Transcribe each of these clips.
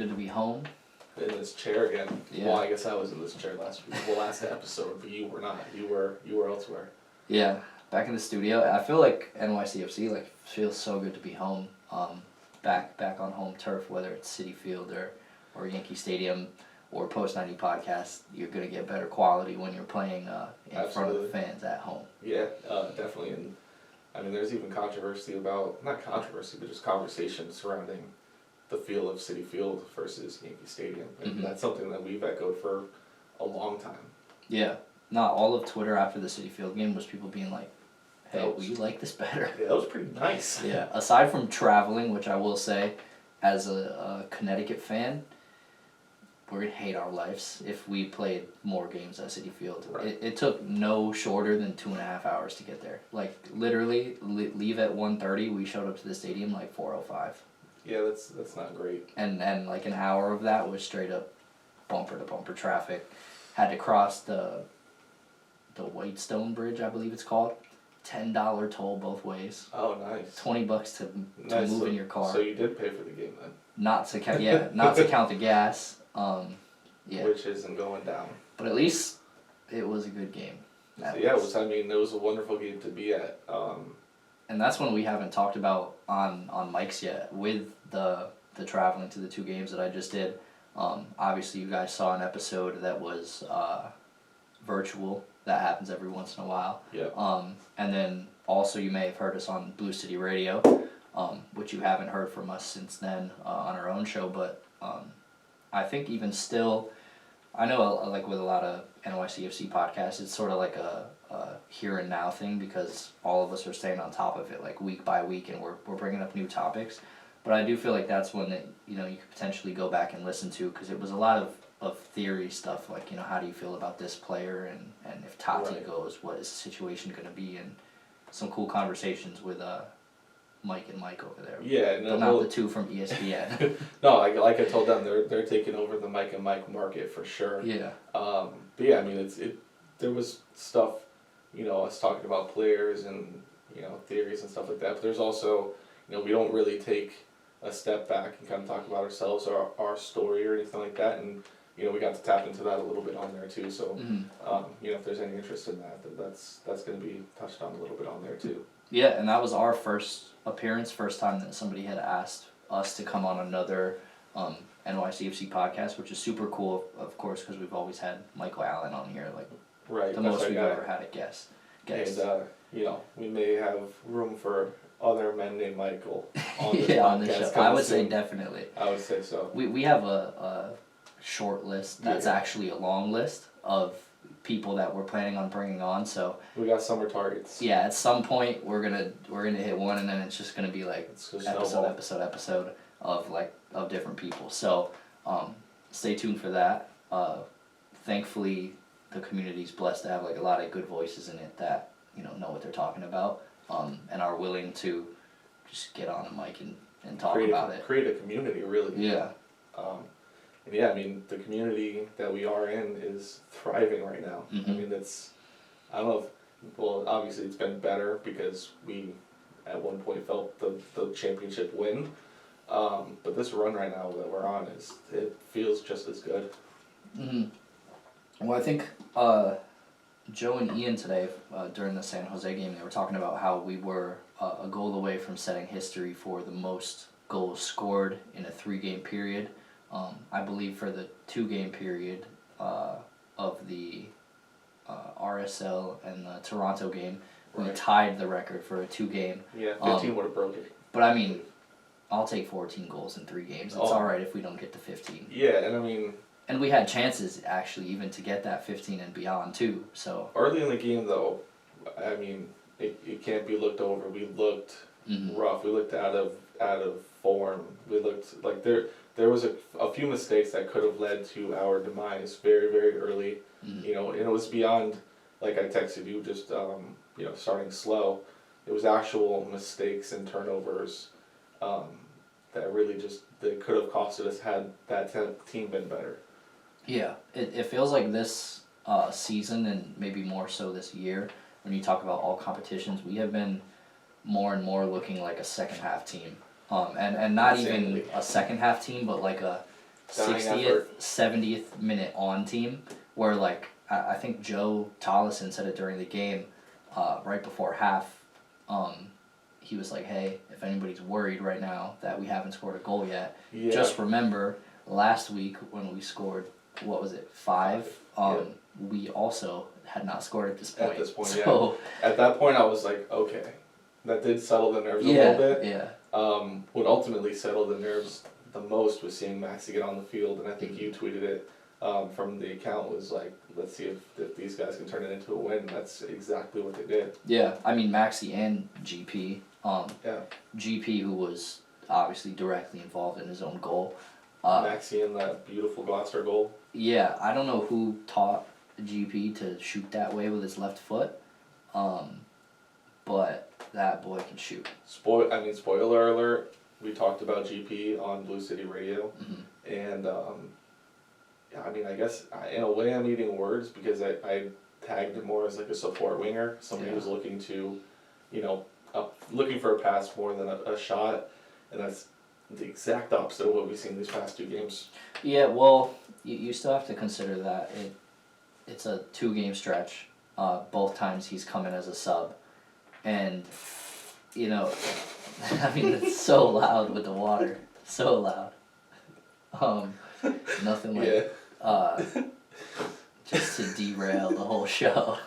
good to be home. In this chair again. Yeah. Well, I guess I was in this chair last episode, but you were not. You were elsewhere. Yeah, back in the studio. I feel like NYCFC feels so good to be home. Back on home turf, whether it's Citi Field or Yankee Stadium or Post 90 Podcast, you're gonna get better quality when you're playing in front of the fans at home. Yeah, definitely. And I mean, there's even controversy about, not controversy, but just conversation surrounding the feel of Citi Field versus Yankee Stadium. And that's something that we've echoed for a long time. Yeah. Not all of Twitter after the Citi Field game was people being like, hey, we like this better. Yeah, that was pretty nice. Yeah. Aside from traveling, which I will say, as a Connecticut fan, we're going to hate our lives if we played more games at Citi Field. Right. It took no shorter than 2.5 hours to get there. Like, literally, leave at 1:30, we showed up to the stadium like 4:05. Yeah, that's not great. And like an hour of that was straight up bumper to bumper traffic. Had to cross the Whitestone Bridge, I believe it's called. $10 toll both ways. Oh, nice. $20 to move in your car. So you did pay for the game then. Not to count the gas. Yeah. Which isn't going down. But at least it was a good game. It was a wonderful game to be at. And that's one we haven't talked about on mics yet with the traveling to the two games that I just did. Obviously you guys saw an episode that was virtual. That happens every once in a while. Yeah. And then also you may have heard us on Blue City Radio, which you haven't heard from us since then on our own show. But I think even still, I know like with a lot of NYCFC podcasts, it's sort of like a here and now thing because all of us are staying on top of it like week by week and we're bringing up new topics. But I do feel like that's one that you could potentially go back and listen to because it was a lot of theory stuff like how do you feel about this player and if Taty goes, what is the situation going to be, and some cool conversations with Mike and Mike over there. Yeah, but not the two from ESPN. No, like I told them, they're taking over the Mike and Mike market for sure. Yeah. But yeah, I mean there was stuff, us talking about players and theories and stuff like that. But there's also we don't really take a step back and kind of talk about ourselves or our story or anything like that, and we got to tap into that a little bit on there too. So if there's any interest in that, that's going to be touched on a little bit on there too. Yeah, and that was our first appearance, first time that somebody had asked us to come on another NYCFC podcast, which is super cool, of course, because we've always had Michael Allen on here, like the most we've ever had a guest. And we may have room for other men named Michael on this on this show. I would say definitely. I would say so. We have a short list that's actually a long list of people that we're planning on bringing on, so we got summer targets. Yeah, at some point we're gonna hit one, and then it's just gonna be like episode of different people. So stay tuned for that. Thankfully the community's blessed to have like a lot of good voices in it that know what they're talking about and are willing to just get on a mic and talk about it. Create a community, really. Yeah. And yeah, I mean, the community that we are in is thriving right now. Mm-hmm. I mean, I don't know well, obviously it's been better because we, at one point, felt the championship win. But this run right now that we're on, it feels just as good. Mm-hmm. Well, I think Joe and Ian today, during the San Jose game, they were talking about how we were a goal away from setting history for the most goals scored in a 3-game period. I believe for the 2-game period of the RSL and the Toronto game, we tied the record for a 2-game. Yeah, 15 would have broken it. But I mean, I'll take 14 goals in 3 games. It's alright if we don't get to 15. Yeah, and I mean... And we had chances, actually, even to get that 15 and beyond, too. So early in the game, though, I mean, it can't be looked over. We looked rough. We looked out of form. We looked like there was a few mistakes that could have led to our demise very, very early. And it was beyond, like I texted you, just starting slow. It was actual mistakes and turnovers that really they could have costed us had that team been better. Yeah, it feels like this season, and maybe more so this year, when you talk about all competitions, we have been more and more looking like a second half team. And not even a second half team, but like 60th, 70th minute on team where, like, I think Joe Tollison said it during the game, right before half. He was like, hey, if anybody's worried right now that we haven't scored a goal yet, just remember last week when we scored, what was it, 5? We also had not scored at this point. At this point, so, yeah. At that point, I was like, okay, that did settle the nerves a little bit. Yeah. What ultimately settled the nerves the most was seeing Maxi get on the field, and I think you tweeted it from the account, was like, let's see if these guys can turn it into a win. That's exactly what they did. Yeah, I mean, Maxi and GP. GP, who was obviously directly involved in his own goal. Maxi and that beautiful Gloster goal. Yeah, I don't know who taught GP to shoot that way with his left foot, but that boy can shoot. Spoiler alert, we talked about GP on Blue City Radio, and I guess I, in a way I'm eating words because I tagged him more as like a support winger, somebody who's looking to, looking for a pass more than a shot, and that's the exact opposite of what we've seen these past 2 games. Yeah, well, you still have to consider that it's a 2-game stretch. Both times he's come in as a sub, and it's so loud with the water, so loud. Nothing like just to derail the whole show.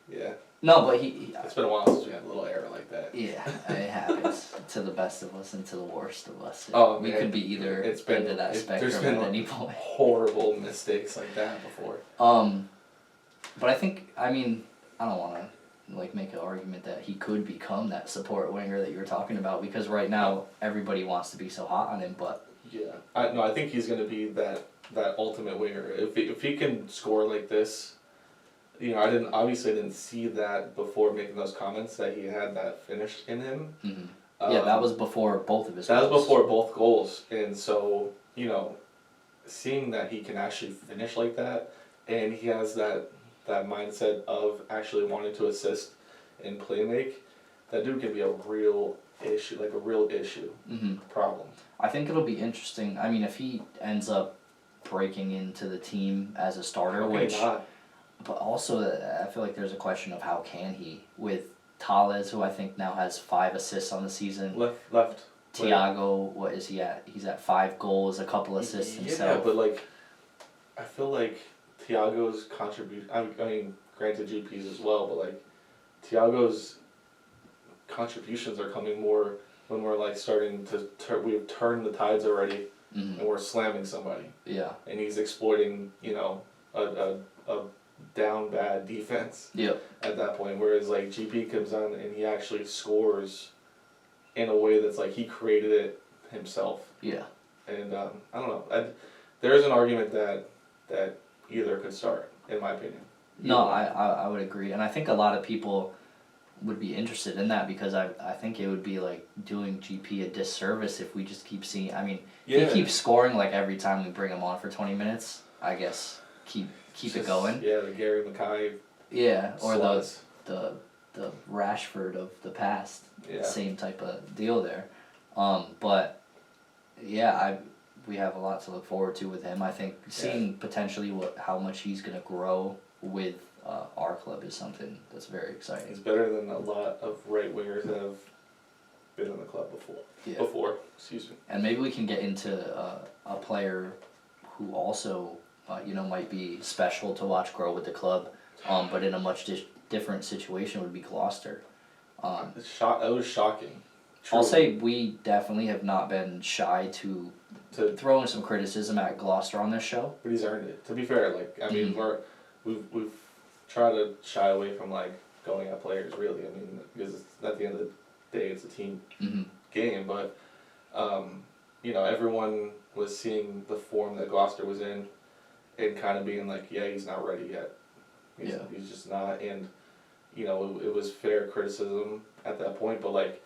Yeah. No, but he it's been a while since we had a little error like that. Yeah, it happens to the best of us and to the worst of us. We could be either end of that spectrum at any point. Horrible mistakes like that before. But I think, I don't want to make an argument that he could become that support winger that you were talking about, because right now everybody wants to be so hot on him, but... Yeah. I think he's going to be that ultimate winger. If he can score like this... I didn't see that before making those comments, that he had that finish in him. Mm-hmm. That was before both of his goals. That was before both goals. And so, seeing that he can actually finish like that, and he has that mindset of actually wanting to assist and play make, that dude can be a real issue, problem. I think it'll be interesting. If he ends up breaking into the team as a starter, but also, I feel like there's a question of how can he, with Tales, who I think now has 5 assists on the season. Left. Thiago, what is he at? He's at 5 goals, a couple assists himself. Yeah, but I feel like Thiago's contribution, granted GP's as well, but Thiago's contributions are coming more when we're starting to, we've turned the tides already, and we're slamming somebody. Yeah. And he's exploiting, a down bad defense at that point, whereas GP comes on and he actually scores in a way that's he created it himself. Yeah. And I don't know, there is an argument that either could start, in my opinion. No, I would agree, and I think a lot of people would be interested in that, because I think it would be doing GP a disservice if we just keep seeing, he keeps scoring every time we bring him on for 20 minutes, I guess keep it going. Yeah, the Gary Mackay. Yeah, or the Rashford of the past. Yeah. Same type of deal there. But yeah, we have a lot to look forward to with him. I think seeing potentially how much he's gonna grow with our club is something that's very exciting. He's better than a lot of right wingers that have been in the club before. Excuse me. And maybe we can get into a player who also might be special to watch grow with the club, but in a much different situation would be Gloster. It was shocking. I'll say we definitely have not been shy to throw in some criticism at Gloster on this show. But he's earned it. To be fair, we've tried to shy away from going at players, really. Because at the end of the day, it's a team game. But everyone was seeing the form that Gloster was in, and kind of being he's not ready yet. He's just not, and it was fair criticism at that point. But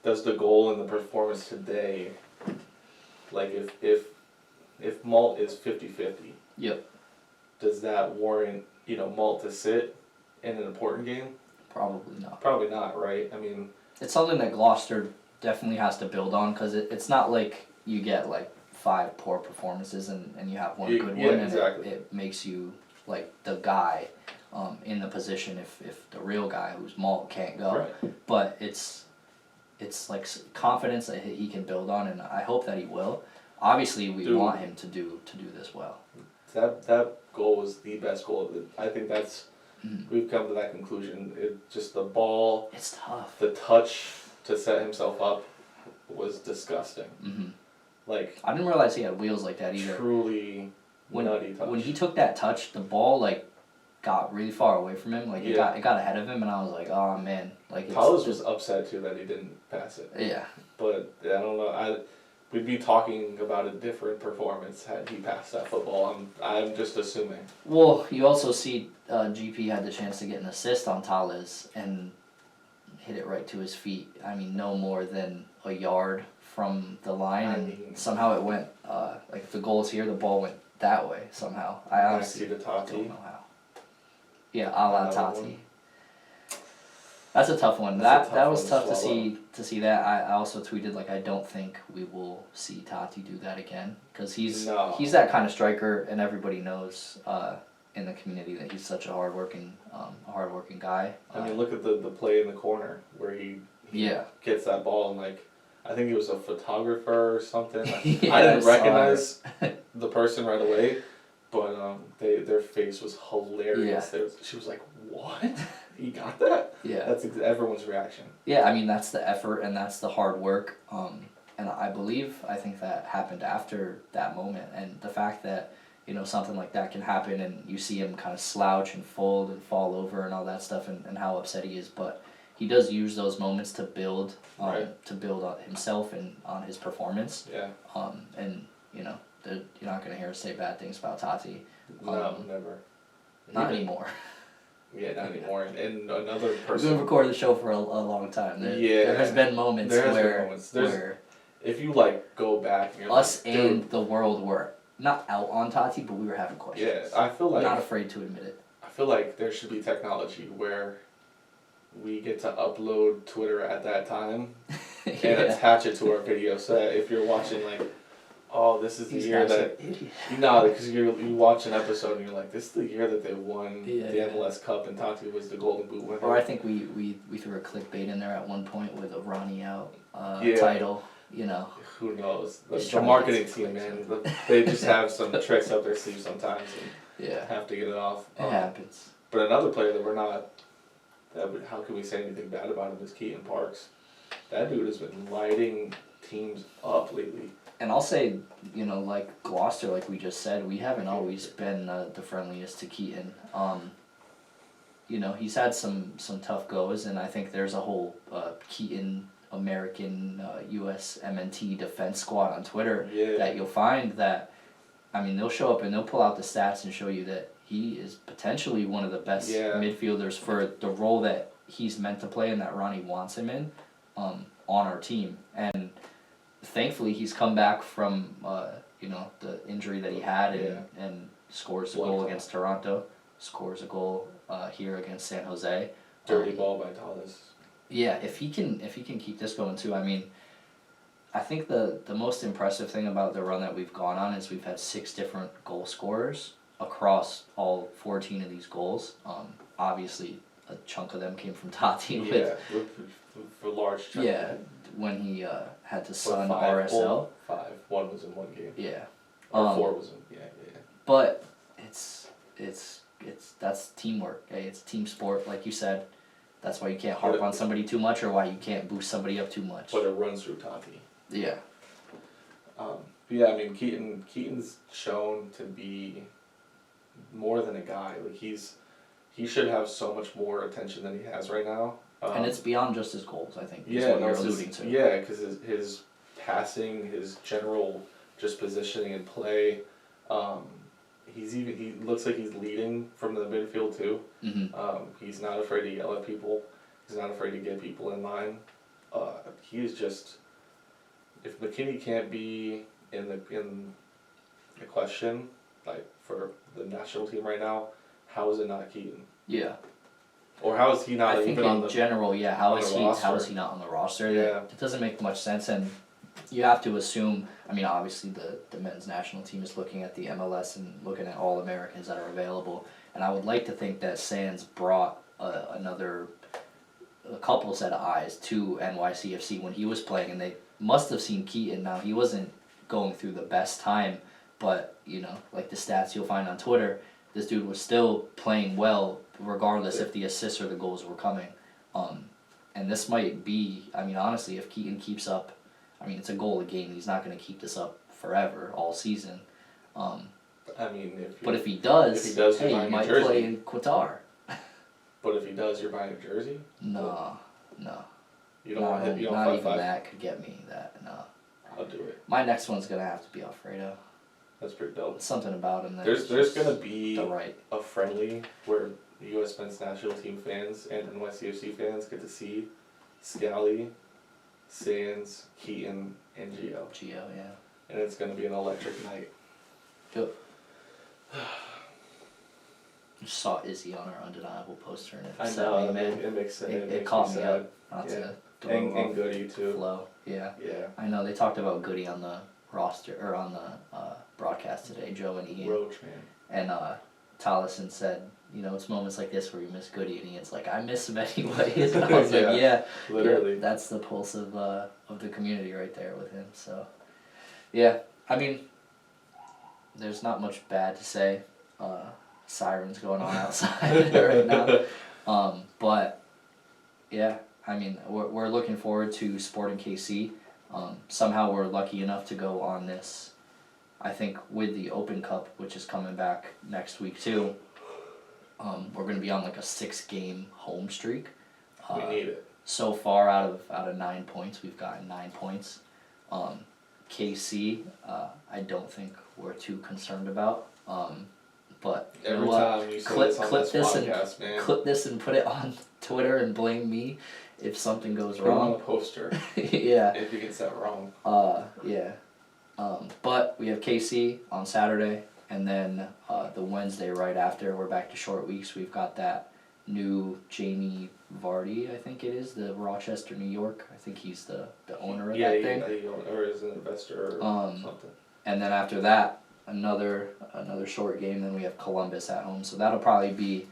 does the goal and the performance today, if Malt is 50-50, does that warrant Malt to sit in an important game? Probably not. Probably not, right? It's something that Gloster definitely has to build on, because it's not like you get like 5 poor performances and you have one good yeah, one, and exactly. it makes you like the guy in the position if the real guy who's Malt can't go. Right. But it's like confidence that he can build on, and I hope that he will. Obviously, we want him to do this well. That goal was the best goal. I think that's we've come to that conclusion. It just the ball. It's tough. The touch to set himself up was disgusting. Mm-hmm. Like I didn't realize he had wheels like that either. Truly nutty touch. When he took that touch, the ball like got really far away from him. Like it got ahead of him, and I was like, oh man, like. Hollis was upset too that he didn't pass it. Yeah. But I don't know. We'd be talking about a different performance had he passed that football. I'm just assuming. Well, you also see GP had the chance to get an assist on Tales and hit it right to his feet. I mean, no more than a yard from the line, and somehow it went. Like if the goal is here, the ball went that way somehow. I honestly don't know how. Yeah, a la Taty. That's a tough one. That was tough to see that. I also tweeted like I don't think we will see Taty do that again because he's that kind of striker, and everybody knows in the community that he's such a hardworking guy. I mean, look at the play in the corner where he gets that ball and like I think he was a photographer or something. I didn't recognize the person right away, but their face was hilarious. Yeah. She was like, "What? He got that?" Yeah. That's everyone's reaction. Yeah, I mean that's the effort and that's the hard work, and I think that happened after that moment, and the fact that something like that can happen and you see him kind of slouch and fold and fall over and all that stuff and how upset he is, but he does use those moments to build on himself and on his performance. Yeah. And you're not gonna hear us say bad things about Taty. No, never. Not anymore. Yeah, not anymore. And another person. We've been recording the show for a long time. There has been moments where if you like go back and you're us like, and the world were not out on Taty, but we were having questions. Yeah, I feel like not afraid to admit it. I feel like there should be technology where we get to upload Twitter at that time and attach it to our video. So that if you're watching like, oh, this is the year that because you watch an episode and you're like, this is the year that they won the MLS Cup and Taty was the Golden Boot winner. Or I think we threw a clickbait in there at one point with a Ronnie out title. Who knows? The marketing team, man, they just have some tricks up their sleeve sometimes and have to get it off. It happens. But another player that how can we say anything bad about him is Keaton Parks. That dude has been lighting teams up lately. And I'll say, like Gloster, like we just said, we haven't always been the friendliest to Keaton. He's had some tough goes, and I think there's a whole Keaton American US MNT defense squad on Twitter that you'll find that, they'll show up and they'll pull out the stats and show you that he is potentially one of the best midfielders for the role that he's meant to play and that Ronnie wants him in on our team. And thankfully he's come back from the injury that he had and scores a goal against Toronto, scores a goal here against San Jose. Dirty ball by Tales. Yeah, if he can keep this going too, I think the most impressive thing about the run that we've gone on is we've had 6 different goal scorers across all 14 of these goals. Obviously a chunk of them came from Taty. For large chunk. Yeah, when he had to sun RSL. 5. 1 was in one game. Yeah. Or 4 was in. Yeah. But it's that's teamwork. Okay? It's team sport, like you said. That's why you can't harp on somebody too much, or why you can't boost somebody up too much. But it runs through Taty. Yeah. Keaton's shown to be more than a guy. Like he should have so much more attention than he has right now. And it's beyond just his goals, I think. Is what you're alluding to. Yeah, because his passing, his general just positioning and play. He looks like he's leading from the midfield too. Mm-hmm. He's not afraid to yell at people. He's not afraid to get people in line. He is just. If McKinney can't be in the question, like for the national team right now, how is it not Keaton? Yeah. Or how is he not even on the general? Yeah. How is he not on the roster? Yeah. It doesn't make much sense, and you have to assume, I mean, obviously the men's national team is looking at the MLS and looking at all Americans that are available, and I would like to think that Sands brought a couple set of eyes to NYCFC when he was playing, and they must have seen Keaton. Now, he wasn't going through the best time, but, you know, like the stats you'll find on Twitter, this dude was still playing well regardless if the assists or the goals were coming. And this might be, I mean, honestly, if Keaton keeps up, I mean, it's a goal a game. He's not going to keep this up forever, all season. I mean, but if he does, hey, he might play in Qatar. But if he does, you're buying a jersey? No. You don't want to hit, not even that could get me that, no. I'll do it. My next one's going to have to be Alfredo. That's pretty dope. Something about him. There's going to be a friendly where U.S. men's national team fans and NYCFC fans get to see Scally, Sands, Keaton, and Gio. Yeah. And it's going to be an electric night. Good. Just saw Izzy on our undeniable poster, and I know, it makes sense. It caught me up. And Goody too. Flow, yeah. Yeah. I know they talked about Goody on the roster or on the broadcast today. Joe and Ian. Roach, man. And Tollison said, you know, it's moments like this where you miss Goody, and Ian's like, I miss him anyways. And I was like, literally. Yeah, that's the pulse of the community right there with him. So, yeah, I mean, there's not much bad to say. Sirens going on outside right now. But yeah, I mean, we're looking forward to Sporting KC. Somehow we're lucky enough to go on this, I think, with the Open Cup, which is coming back next week too. We're going to be on like a 6-game home streak. We need it. So far, out of 9 points, we've gotten 9 points. KC, I don't think we're too concerned about. But you every know time you say this on this podcast, man. Clip this and put it on Twitter and blame me if something goes wrong. Put it on a poster. Yeah. If he gets that wrong. Yeah. But we have KC on Saturday, and then the Wednesday right after, we're back to short weeks. We've got that new Jamie Vardy, I think it is, the Rochester, New York. I think he's the owner of that thing. Yeah, or is an investor or something. And then after that, another short game. Then we have Columbus at home. So that'll probably be.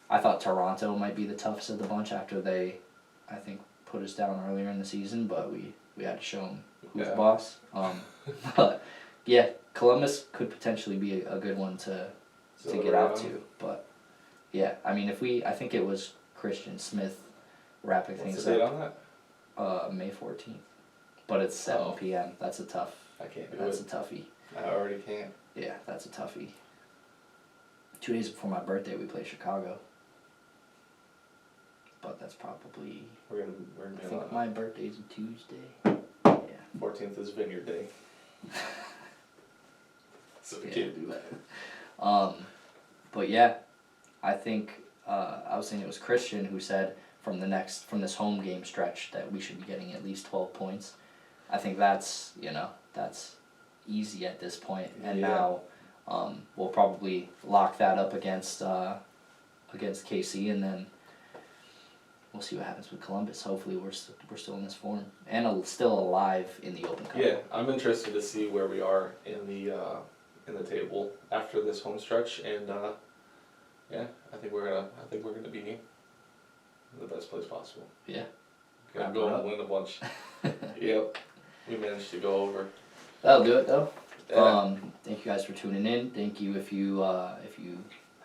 I thought Toronto might be the toughest of the bunch after they, I think, put us down earlier in the season, but we had to show them who's boss. But yeah, Columbus could potentially be a good one to get out to. But yeah, I mean, I think it was Christian Smith wrapping things up. What's the date on that? May 14th. But it's 7 p.m. That's a tough. I can't do That's it. a toughie. I already can't. Yeah, that's a toughie. 2 days before my birthday, we play Chicago. But that's probably. We're gonna I think my birthday's a Tuesday. Yeah. 14th is Vineyard Day. So we can't do that. But yeah, I think I was saying it was Christian who said from this home game stretch that we should be getting at least 12 points. I think that's easy at this point, and now we'll probably lock that up against KC, and then we'll see what happens with Columbus. Hopefully we're still in this form and still alive in the Open Cup. Yeah, I'm interested to see where we are in the table after this home stretch, and I think we're gonna be in the best place possible. Yeah. Gonna go and win a bunch. Yep. We managed to go over. That'll do it though. Yeah. Thank you guys for tuning in. Thank you if you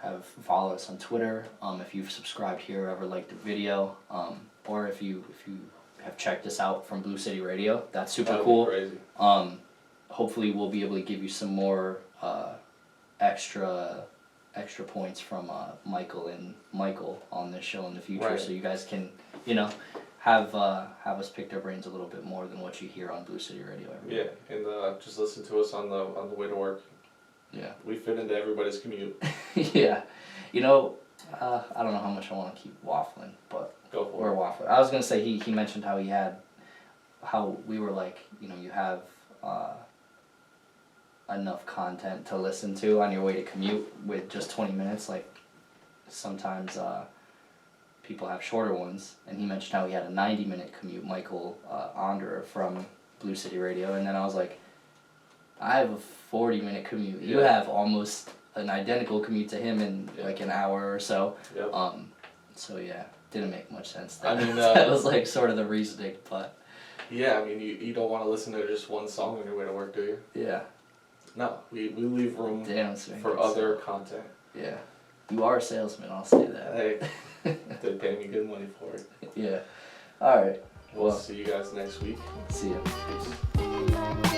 have followed us on Twitter, if you've subscribed here, ever liked the video, or if you have checked us out from Blue City Radio. That's super cool. Crazy. Hopefully we'll be able to give you some more extra points from Michael on this show in the future, right. So you guys can have us pick their brains a little bit more than what you hear on Blue City Radio every day. Yeah, and just listen to us on the way to work. Yeah. We fit into everybody's commute. Yeah. I don't know how much I want to keep waffling, but we're waffling. I was going to say he mentioned how we were like, you have enough content to listen to on your way to commute with just 20 minutes. Like sometimes people have shorter ones, and he mentioned how he had a 90-minute commute, Michael Onder from Blue City Radio, and then I was like, I have a 40-minute commute. You Yeah. have almost an identical commute to him in like an hour or so. Yep. So yeah, didn't make much sense. I mean, that was like sort of the reasoning, but yeah, I mean, you don't want to listen to just one song on your way to work, do you? yeah. No, we leave room Damn, Swing, for other content. Yeah. You are a salesman, I'll say that. Hey, they pay me good money for it. Yeah. All right. We'll see you guys next week. See ya. Peace.